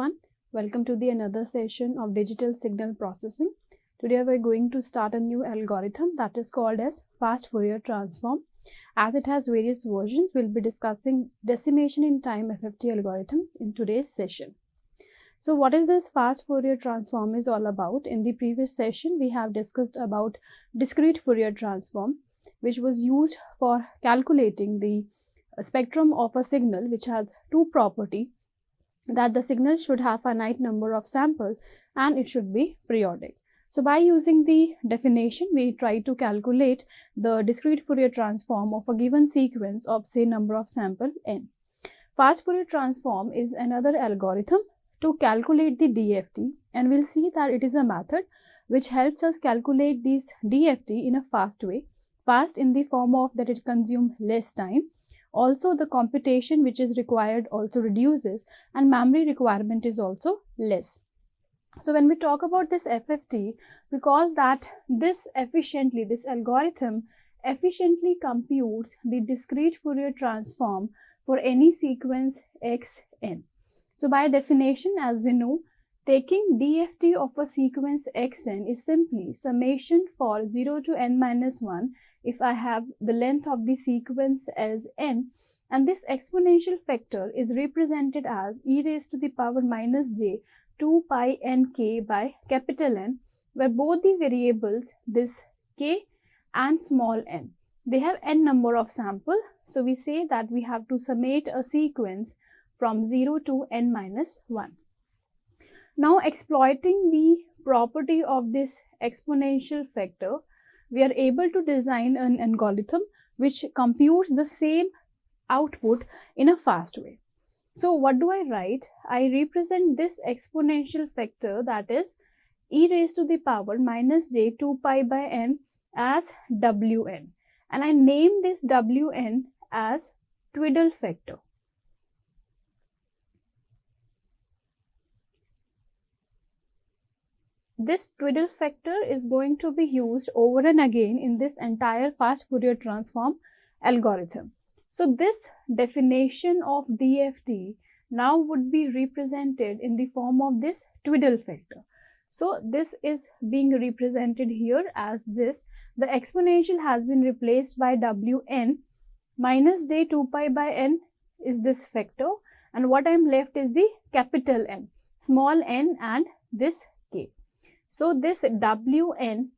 everyone. Welcome to the another session of digital signal processing. Today we are going to start a new algorithm that is called as fast Fourier transform. As it has various versions, we'll be discussing decimation in time FFT algorithm in today's session. So what is this fast Fourier transform is all about? In the previous session, we have discussed about discrete Fourier transform, which was used for calculating the spectrum of a signal which has two property, that the signal should have finite number of samples and it should be periodic. So by using the definition, we try to calculate the discrete Fourier transform of a given sequence of say number of sample n. Fast Fourier transform is another algorithm to calculate the DFT, and we'll see that it is a method which helps us calculate these DFT in a fast way. Fast in the form of that it consumes less time. Also, the computation which is required also reduces, and memory requirement is also less. So when we talk about this FFT, because that this algorithm efficiently computes the discrete Fourier transform for any sequence xn. So by definition, as we know, taking DFT of a sequence xn is simply summation for 0 to n minus 1 if I have the length of the sequence as n, and this exponential factor is represented as e raised to the power minus j 2 pi nk by capital N, where both the variables, this k and small n, they have n number of sample. So we say that we have to summate a sequence from 0 to n minus 1. Now, exploiting the property of this exponential factor, we are able to design an algorithm which computes the same output in a fast way. So what do I write? I represent this exponential factor, that is e raised to the power minus j 2 pi by n, as wn, and I name this wn as twiddle factor. This twiddle factor is going to be used over and again in this entire fast Fourier transform algorithm. So this definition of DFT now would be represented in the form of this twiddle factor. So this is being represented here as this. The exponential has been replaced by wn, minus j 2 pi by n is this factor, and what I am left is the capital N, small n, and this k. So this wn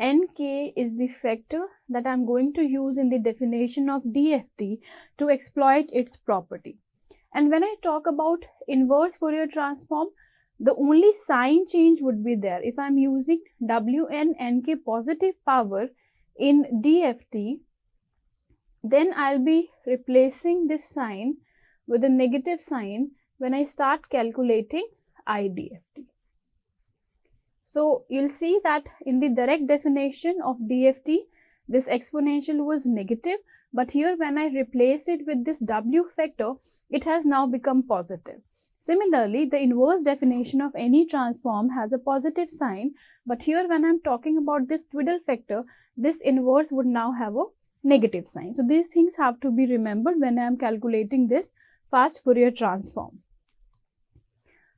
nk is the factor that I am going to use in the definition of DFT to exploit its property. And when I talk about inverse Fourier transform, the only sign change would be there. If I am using wn nk positive power in DFT, then I'll be replacing this sign with a negative sign when I start calculating IDFT. So you'll see that in the direct definition of DFT, this exponential was negative, but here when I replace it with this W factor, it has now become positive. Similarly, the inverse definition of any transform has a positive sign, but here when I'm talking about this twiddle factor, this inverse would now have a negative sign. So these things have to be remembered when I'm calculating this fast Fourier transform.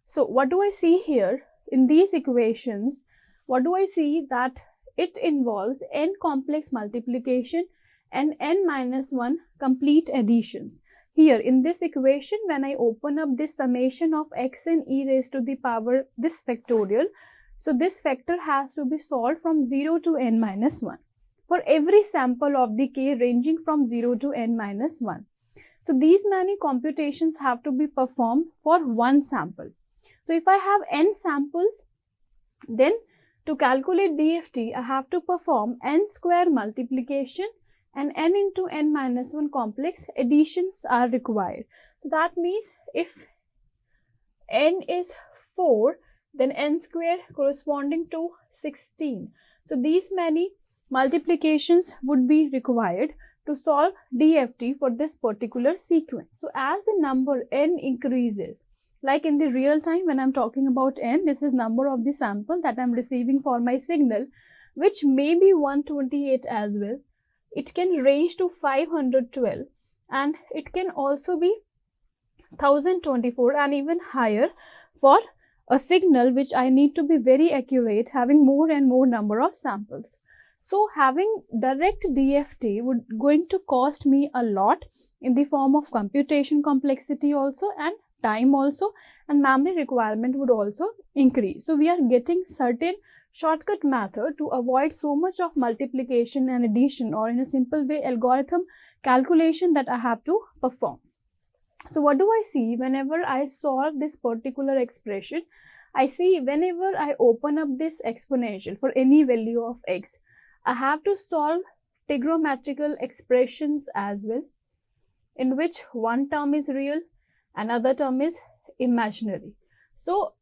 So what do I see here? In these equations, what do I see? That it involves n complex multiplication and n minus 1 complete additions. Here in this equation, when I open up this summation of xn e raised to the power this factorial, so this factor has to be solved from 0 to n minus 1 for every sample of the k ranging from 0 to n minus 1. So these many computations have to be performed for one sample. So if I have n samples, then to calculate DFT, I have to perform n square multiplication and n into n minus 1 complex additions are required. So that means if n is 4, then n square corresponding to 16. So these many multiplications would be required to solve DFT for this particular sequence. So as the number n increases, like in the real time when I'm talking about n, this is number of the sample that I'm receiving for my signal, which may be 128 as well. It can range to 512 and it can also be 1024 and even higher for a signal which I need to be very accurate, having more and more number of samples. So having direct DFT would going to cost me a lot in the form of computation complexity also, and time also, and memory requirement would also increase. So we are getting certain shortcut method to avoid so much of multiplication and addition, or in a simple way algorithm calculation that I have to perform. So what do I see whenever I solve this particular expression? I see whenever I open up this exponential for any value of x, I have to solve trigonometrical expressions as well, in which one term is real, another term is imaginary. So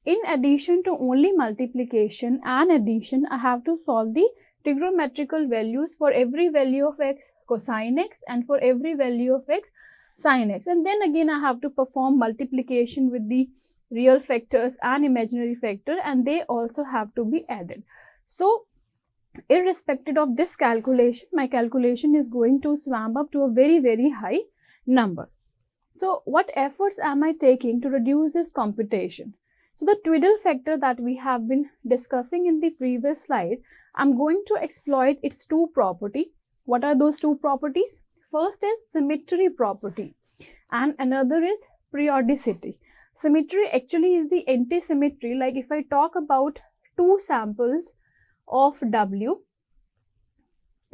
in addition to only multiplication and addition, I have to solve the trigonometrical values for every value of x cosine x and for every value of x sin x, and then again I have to perform multiplication with the real factors and imaginary factor, and they also have to be added. So irrespective of this calculation, my calculation is going to swam up to a very high number. So what efforts am I taking to reduce this computation? So the twiddle factor that we have been discussing in the previous slide, I'm going to exploit its two properties. What are those two properties? First is symmetry property and another is periodicity. Symmetry actually is the anti-symmetry. Like if I talk about two samples of W,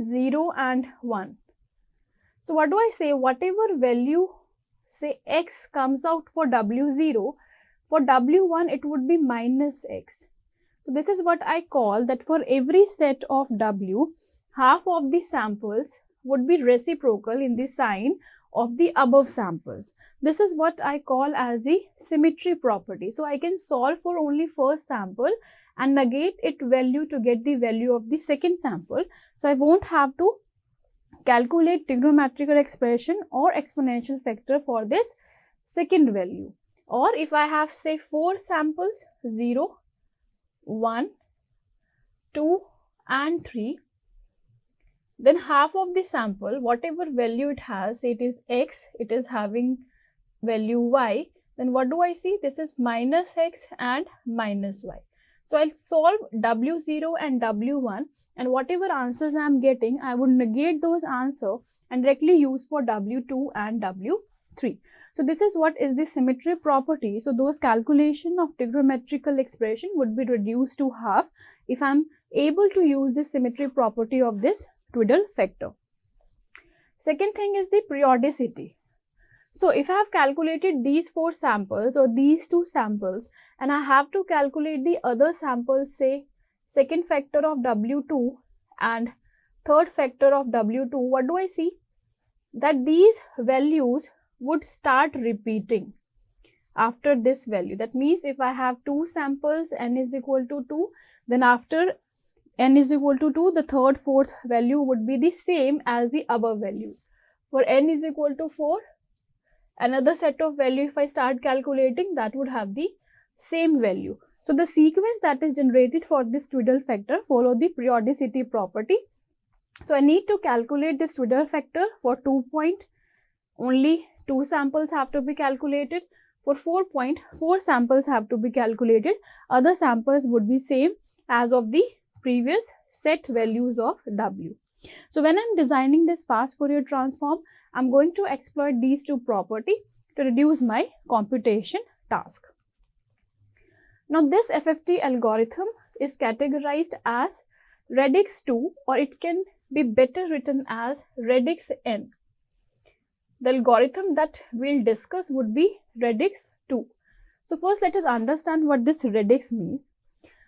0 and 1. So what do I say? Whatever value, say x, comes out for W0, for W1 it would be minus x. So this is what I call that for every set of W, half of the samples would be reciprocal in the sign of the above samples. This is what I call as the symmetry property. So I can solve for only first sample and negate its value to get the value of the second sample. So I won't have to calculate trigonometrical expression or exponential factor for this second value. Or if I have say 4 samples, 0, 1, 2 and 3, then half of the sample, whatever value it has, say it is x, it is having value y, then what do I see? This is minus x and minus y. So I'll solve W0 and W1, and whatever answers I am getting, I would negate those answers and directly use for W2 and W3. So this is what is the symmetry property. So those calculation of trigonometrical expression would be reduced to half if I am able to use this symmetry property of this twiddle factor. Second thing is the periodicity. So if I have calculated these 4 samples or these 2 samples, and I have to calculate the other samples, say second factor of W2 and third factor of W2, what do I see? That these values would start repeating after this value. That means if I have 2 samples, n is equal to 2, then after n is equal to 2, the third, fourth value would be the same as the above value. For n is equal to 4, another set of value if I start calculating, that would have the same value. So the sequence that is generated for this twiddle factor follow the periodicity property. So I need to calculate this twiddle factor for 2 point, only 2 samples have to be calculated. For 4 point, 4 samples have to be calculated. Other samples would be same as of the previous set values of W. So when I'm designing this fast Fourier transform, I'm going to exploit these two properties to reduce my computation task. Now this FFT algorithm is categorized as radix 2, or it can be better written as radix n. The algorithm that we'll discuss would be radix 2. So first let us understand what this radix means.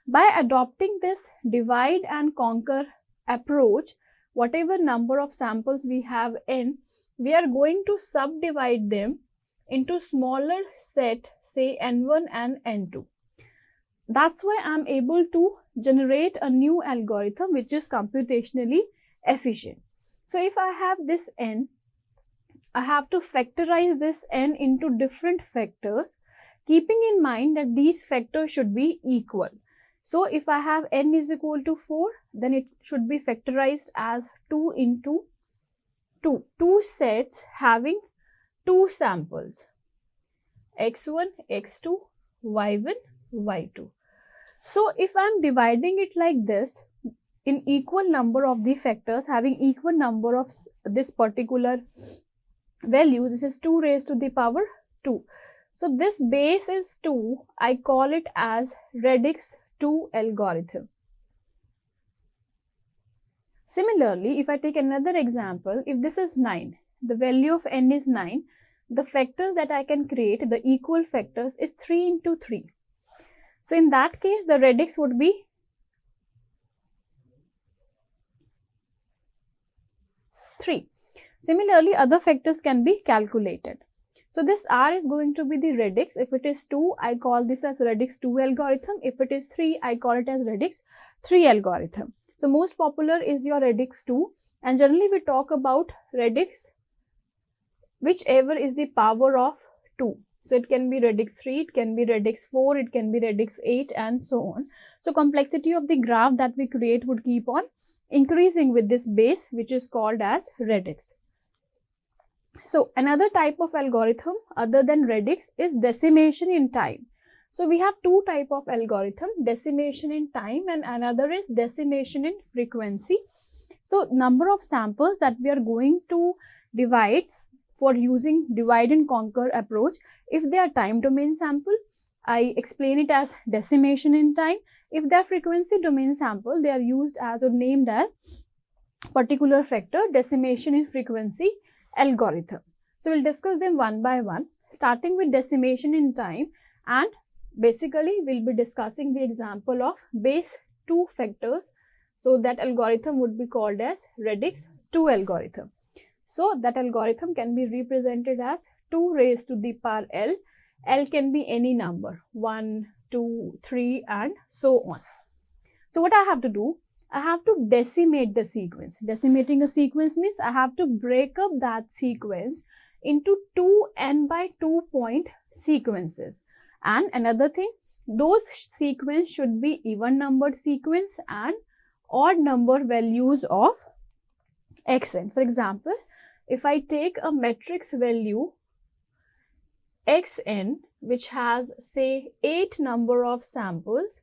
By adopting this divide and conquer approach, whatever number of samples we have n, we are going to subdivide them into smaller set, say n1 and n2. That's why I'm able to generate a new algorithm which is computationally efficient. So if I have this n, I have to factorize this n into different factors, keeping in mind that these factors should be equal. So if I have n is equal to 4, then it should be factorized as 2 into 2. 2 sets having 2 samples. x1, x2, y1, y2. So if I'm dividing it like this in equal number of the factors having equal number of this particular value, this is 2 raised to the power 2. So this base is 2. I call it as radix 2 algorithm. Similarly, if I take another example, if this is 9, the value of n is 9, the factors that I can create, the equal factors, is 3 into 3. So in that case, the radix would be 3. Similarly, other factors can be calculated. So this R is going to be the radix. If it is 2, I call this as radix 2 algorithm. If it is 3, I call it as radix 3 algorithm. So most popular is your radix 2, and generally we talk about radix whichever is the power of 2. So it can be radix 3, it can be radix 4, it can be radix 8 and so on. So complexity of the graph that we create would keep on increasing with this base, which is called as radix. So another type of algorithm other than radix is decimation in time. So we have two type of algorithm, decimation in time and another is decimation in frequency. So number of samples that we are going to divide for using divide and conquer approach, if they are time domain sample, I explain it as decimation in time. If they are frequency domain sample, they are used as or named as particular factor decimation in frequency algorithm. So we'll discuss them one by one, starting with decimation in time, and basically we'll be discussing the example of base 2 factors. So that algorithm would be called as radix 2 algorithm. So that algorithm can be represented as 2 raised to the power L. L can be any number, 1, 2, 3 and so on. So what I have to do, I have to decimate the sequence. Decimating a sequence means I have to break up that sequence into 2 n by 2 point sequences. And another thing, those sequence should be even numbered sequence and odd number values of xn. For example, if I take a matrix value xn which has say 8 number of samples,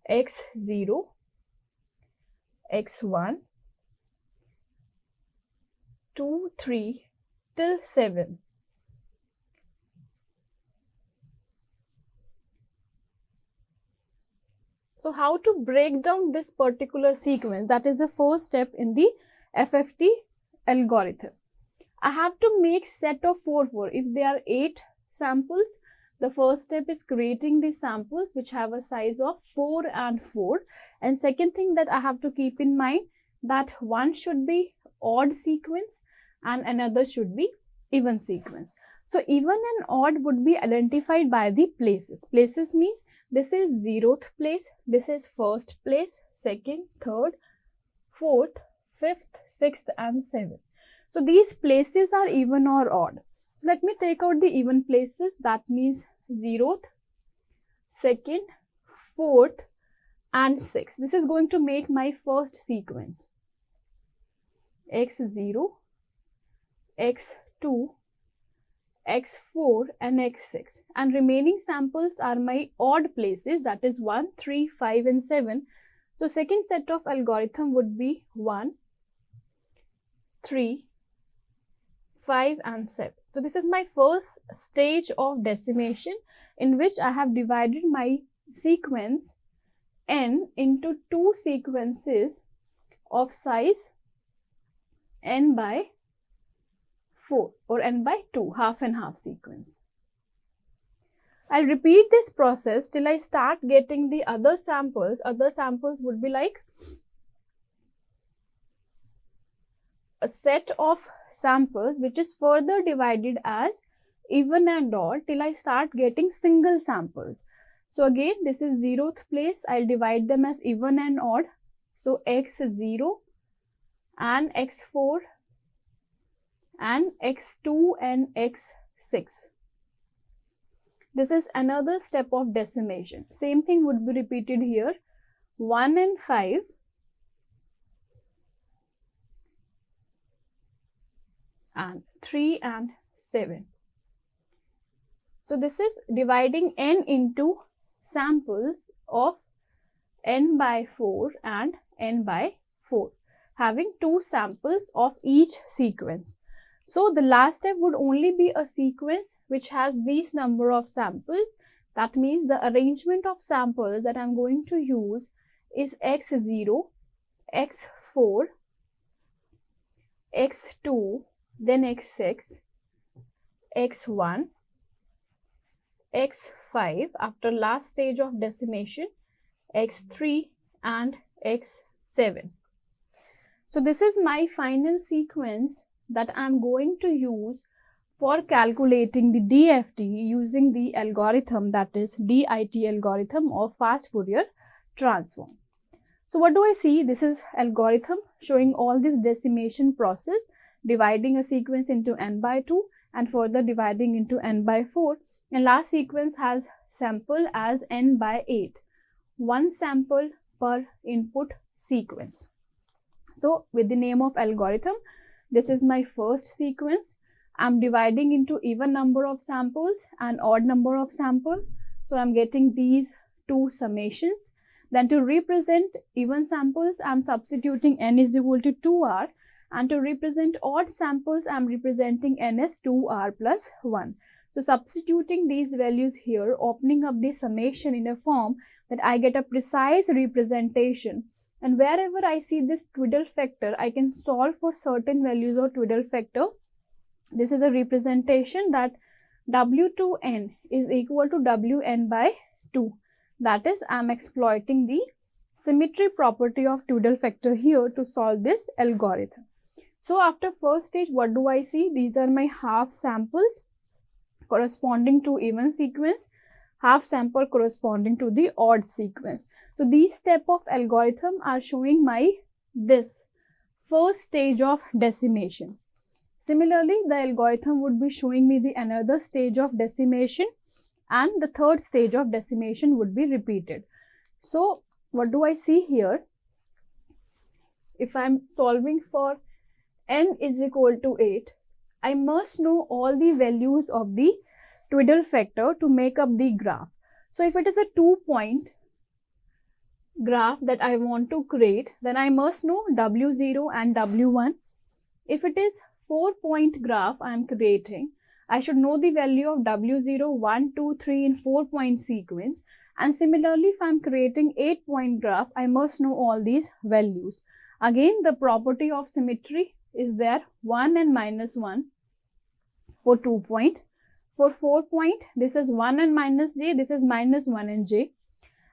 x0, x1, 2, 3 till 7. So how to break down this particular sequence? That is the first step in the FFT algorithm. I have to make set of 4, 4. If there are 8 samples, the first step is creating the samples which have a size of 4 and 4. And second thing that I have to keep in mind, that one should be odd sequence and another should be even sequence. So even and odd would be identified by the places. Places means this is 0th place, this is first place, second, third, fourth, fifth, sixth and 7th. So these places are even or odd. So let me take out the even places. That means 0th, 2nd, 4th and 6th. This is going to make my first sequence. x0, x2, x4 and x6, and remaining samples are my odd places, that is 1, 3, 5 and 7. So second set of algorithm would be 1, 3, 5 and 7. So this is my first stage of decimation, in which I have divided my sequence n into 2 sequences of size n by 4 or n by 2, half and half sequence. I'll repeat this process till I start getting the other samples. Other samples would be like a set of samples which is further divided as even and odd till I start getting single samples. So again, this is 0th place. I'll divide them as even and odd. So x0 and x4 and x2 and x6. This is another step of decimation. Same thing would be repeated here. 1 and 5 and 3 and 7. So this is dividing n into samples of n by 4 and n by 4, having 2 samples of each sequence. So the last step would only be a sequence which has these number of samples. That means the arrangement of samples that I'm going to use is x0, x4, x2, then x6, x1, x5 after last stage of decimation, x3 and x7. So this is my final sequence that I am going to use for calculating the DFT using the algorithm, that is DIT algorithm of fast Fourier transform. So what do I see? This is algorithm showing all this decimation process, dividing a sequence into n by 2 and further dividing into n by 4, and last sequence has sample as n by 8, 1 sample per input sequence. So with the name of algorithm, this is my first sequence. I'm dividing into even number of samples and odd number of samples. So I'm getting these 2 summations. Then to represent even samples, I'm substituting n is equal to 2r, and to represent odd samples, I'm representing n as 2r plus 1. So substituting these values here, opening up the summation in a form that I get a precise representation. And wherever I see this twiddle factor, I can solve for certain values of twiddle factor. This is a representation that W2n is equal to Wn by 2. That is, I am exploiting the symmetry property of twiddle factor here to solve this algorithm. So after first stage, what do I see? These are my half samples corresponding to even sequence, half sample corresponding to the odd sequence. So these step of algorithm are showing my this first stage of decimation. Similarly, the algorithm would be showing me the another stage of decimation, and the third stage of decimation would be repeated. So what do I see here? If I'm solving for n is equal to 8, I must know all the values of the twiddle factor to make up the graph. So if it is a 2-point graph that I want to create, then I must know W0 and W1. If it is 4-point graph I am creating, I should know the value of W0, 1, 2, 3 in 4-point sequence. And similarly, if I am creating 8-point graph, I must know all these values. Again, the property of symmetry is there, 1 and minus 1 for 2-point. For 4-point, this is 1 and minus j, this is minus 1 and j.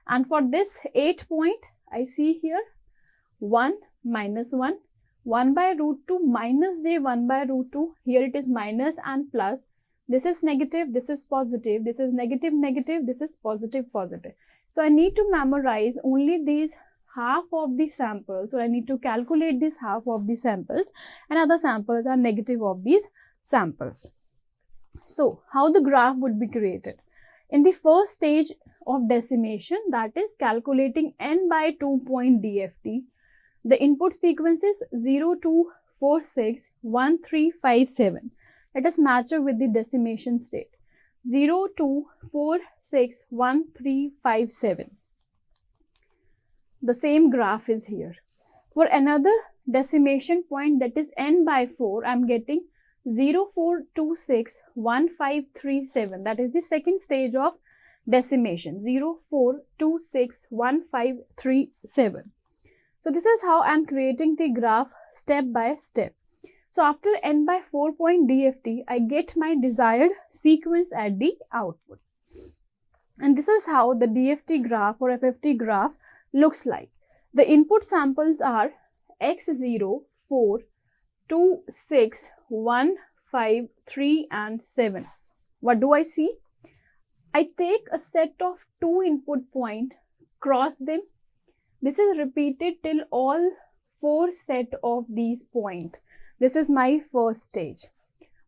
And for this 8-point, I see here 1, minus 1, 1 by root 2 minus j, 1 by root 2. Here it is minus and plus. This is negative, this is positive, this is negative, negative, this is positive, positive. So I need to memorize only these half of the samples. So I need to calculate this half of the samples, and other samples are negative of these samples. So how the graph would be created? In the first stage of decimation, that is calculating n by 2 point DFT, the input sequence is 0, 2, 4, 6, 1, 3, 5, 7. Let us match up with the decimation state. 0, 2, 4, 6, 1, 3, 5, 7. The same graph is here. For another decimation point, that is n by 4, I am getting 0, 4, 2, 6, 1, 5, 3, 7. That is the second stage of decimation. 0, 4, 2, 6, 1, 5, 3, 7. So this is how I am creating the graph step by step. So after n by 4 point DFT, I get my desired sequence at the output. And this is how the DFT graph or FFT graph looks like. The input samples are x0, 4, 2, 6, 1, 5, 3 and 7. What do I see? I take a set of 2 input points, cross them. This is repeated till all 4 set of these points. This is my first stage.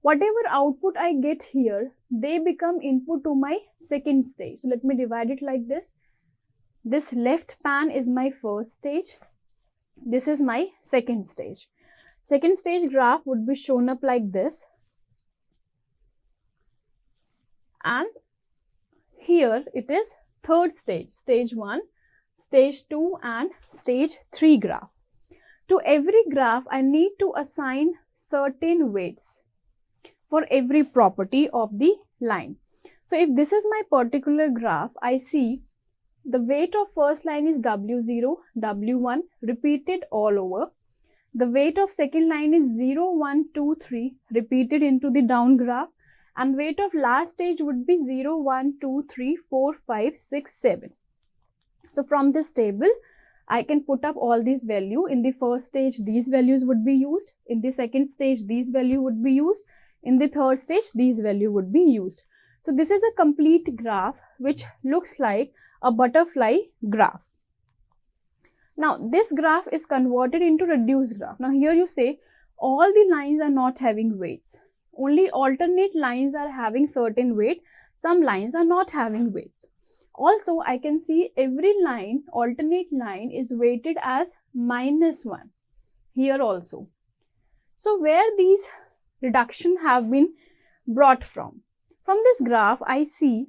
Whatever output I get here, they become input to my second stage. So let me divide it like this. This left pan is my first stage. This is my second stage. Second stage graph would be shown up like this. And here it is third stage, stage 1, stage 2 and stage 3 graph. To every graph, I need to assign certain weights for every property of the line. So if this is my particular graph, I see the weight of first line is W0, W1 repeated all over. The weight of second line is 0, 1, 2, 3 repeated into the down graph, and weight of last stage would be 0, 1, 2, 3, 4, 5, 6, 7. So from this table, I can put up all these values. In the first stage, these values would be used. In the second stage, these values would be used. In the third stage, these values would be used. So this is a complete graph which looks like a butterfly graph. Now this graph is converted into reduced graph. Now here you say all the lines are not having weights. Only alternate lines are having certain weight. Some lines are not having weights. Also, I can see every line, alternate line is weighted as -1 here also. So where these reduction have been brought from? From this graph, I see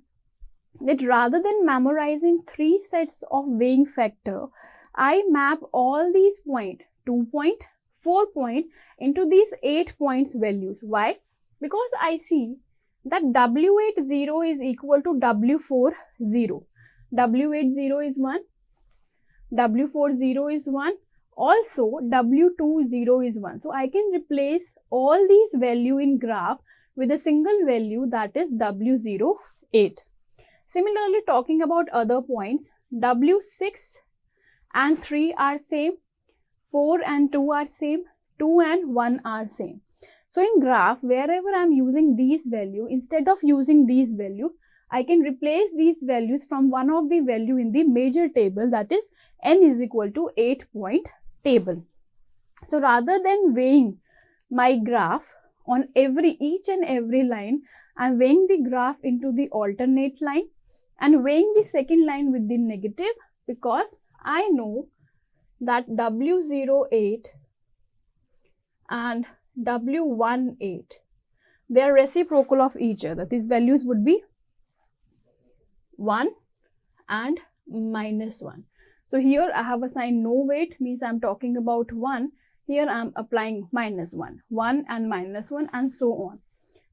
that rather than memorizing 3 sets of weighing factor, I map all these point, 2 point, 4 point into these 8 points values. Why? Because I see that W80 is equal to W40. W80 is 1, W40 is 1, also W20 is 1. So I can replace all these value in graph with a single value, that is W08. Similarly, talking about other points, W6 and 3 are same, 4 and 2 are same, 2 and 1 are same. So in graph, wherever I am using these value, instead of using these value, I can replace these values from one of the value in the major table, that is n is equal to 8 point table. So rather than weighing my graph on each and every line, I am weighing the graph into the alternate line and weighing the second line with the negative, because I know that W08 and W18, they are reciprocal of each other. These values would be 1 and -1. So here I have assigned no weight, means I am talking about 1. Here I am applying -1, 1 and -1 and so on.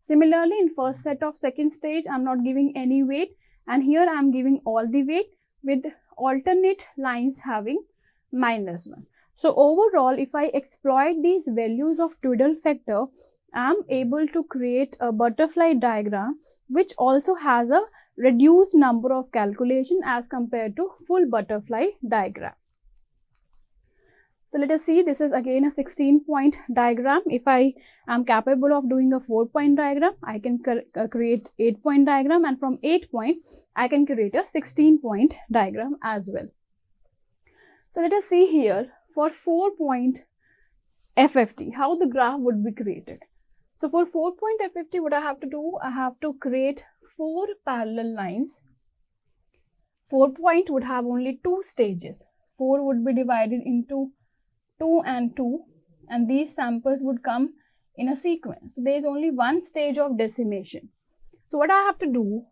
Similarly, in first set of second stage, I am not giving any weight, and here I am giving all the weight with alternate lines having -1. So overall, if I exploit these values of twiddle factor, I am able to create a butterfly diagram which also has a reduced number of calculation as compared to full butterfly diagram. So let us see, this is again a 16-point diagram. If I am capable of doing a 4-point diagram, I can create 8-point diagram, and from 8 point, I can create a 16-point diagram as well. So let us see here for 4-point FFT, how the graph would be created. So for 4-point FFT, what I have to do, I have to create 4 parallel lines. 4-point would have only 2 stages. 4 would be divided into 2 and 2, and these samples would come in a sequence. So there is only one stage of decimation. So what I have to do,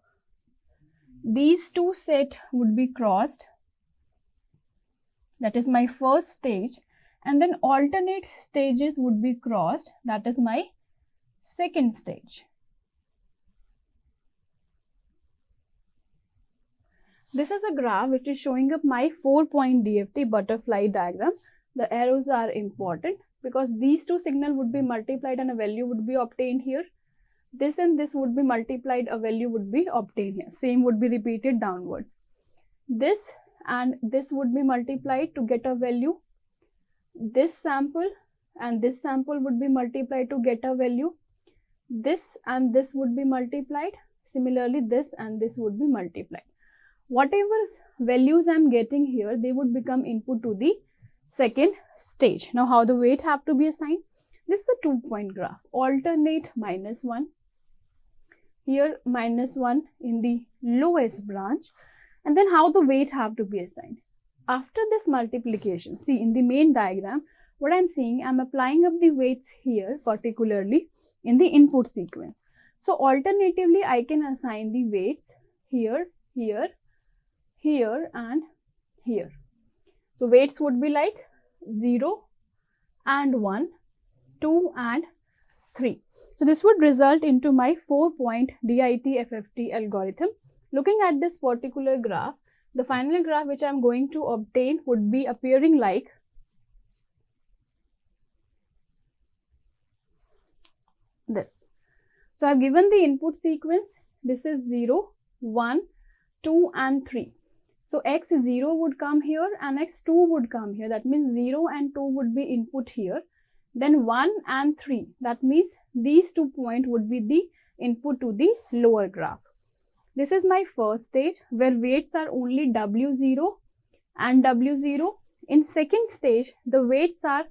these 2 sets would be crossed. That is my first stage, and then alternate stages would be crossed. That is my second stage. This is a graph which is showing up my 4-point DFT butterfly diagram. The arrows are important because these 2 signals would be multiplied and a value would be obtained here. This and this would be multiplied, a value would be obtained here. Same would be repeated downwards. This and this would be multiplied to get a value. This sample and this sample would be multiplied to get a value. This and this would be multiplied. Similarly, this and this would be multiplied. Whatever values I am getting here, they would become input to the second stage. Now, how the weight have to be assigned? This is a 2-point graph. Alternate -1. Here -1 in the lowest branch. And then how the weight have to be assigned? After this multiplication, see in the main diagram, what I am seeing, I am applying up the weights here, particularly in the input sequence. So alternatively, I can assign the weights here, here, here and here. So weights would be like 0 and 1, 2 and 3. So this would result into my 4-point DIT-FFT algorithm. Looking at this particular graph, the final graph which I am going to obtain would be appearing like this. So I have given the input sequence. This is 0, 1, 2 and 3. So x0 would come here and x2 would come here. That means 0 and 2 would be input here. Then 1 and 3. That means these 2 points would be the input to the lower graph. This is my first stage where weights are only W0 and W0. In second stage, the weights are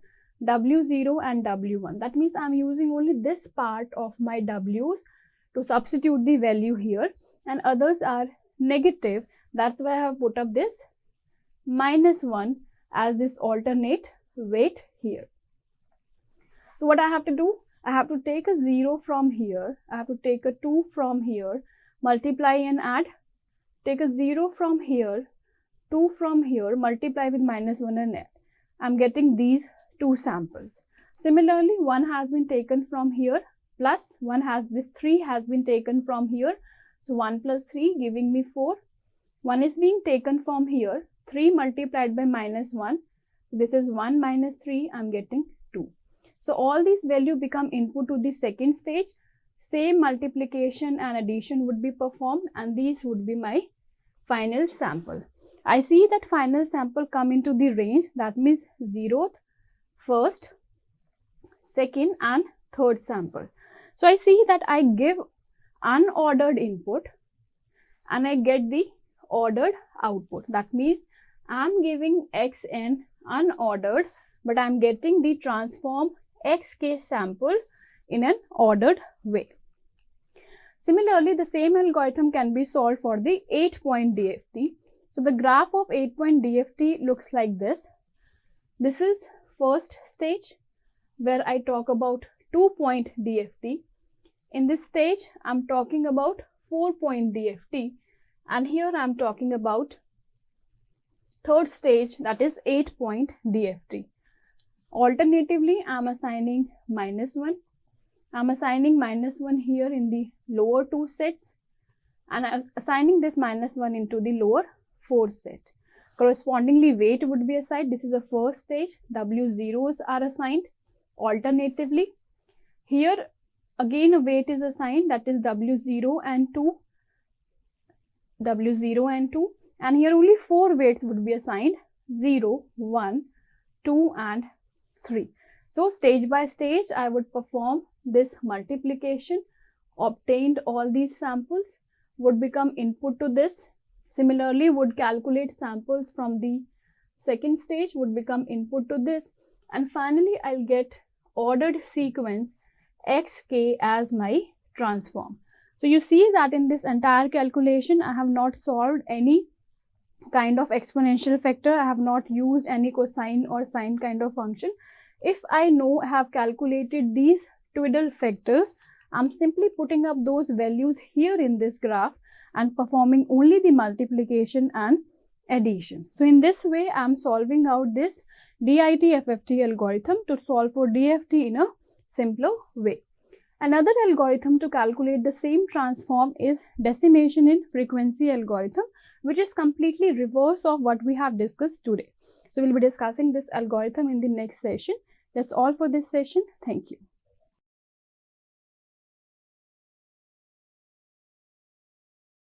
W0 and W1. That means I am using only this part of my W's to substitute the value here, and others are negative. That's why I have put up this -1 as this alternate weight here. So what I have to do? I have to take a 0 from here. I have to take a 2 from here, multiply and add. Take a 0 from here, 2 from here, multiply with -1 and add. I'm getting these 2 samples. Similarly, 1 has been taken from here, plus 3 has been taken from here. So 1 plus 3 giving me 4. 1 is being taken from here, 3 multiplied by -1. This is 1 minus 3, I'm getting 2. So all these values become input to the second stage. Same multiplication and addition would be performed, and these would be my final sample. I see that final sample come into the range, that means 0th, 1st, 2nd and 3rd sample. So I see that I give unordered input and I get the ordered output. That means I am giving xn unordered, but I am getting the transform xk sample in an ordered way. Similarly, the same algorithm can be solved for the 8-point DFT. So the graph of 8-point DFT looks like this. This is first stage where I talk about 2-point DFT. In this stage, I'm talking about 4-point DFT, and here I'm talking about third stage, that is 8-point DFT. Alternatively, I'm assigning -1. I'm assigning -1 here in the lower 2 sets, and I'm assigning this -1 into the lower 4 set. Correspondingly, weight would be assigned. This is the first stage. W0s are assigned. Alternatively, here again a weight is assigned, that is W0 and 2. W0 and 2. And here only 4 weights would be assigned, 0, 1, 2 and 3. So stage by stage, I would perform this multiplication, obtained all these samples, would become input to this. Similarly, would calculate samples from the second stage, would become input to this. And finally, I'll get ordered sequence xk as my transform. So you see that in this entire calculation, I have not solved any kind of exponential factor. I have not used any cosine or sine kind of function. If I know I have calculated these twiddle factors, I'm simply putting up those values here in this graph and performing only the multiplication and addition. So in this way, I'm solving out this DIT-FFT algorithm to solve for DFT in a simpler way. Another algorithm to calculate the same transform is decimation in frequency algorithm, which is completely reverse of what we have discussed today. So we'll be discussing this algorithm in the next session. That's all for this session. Thank you.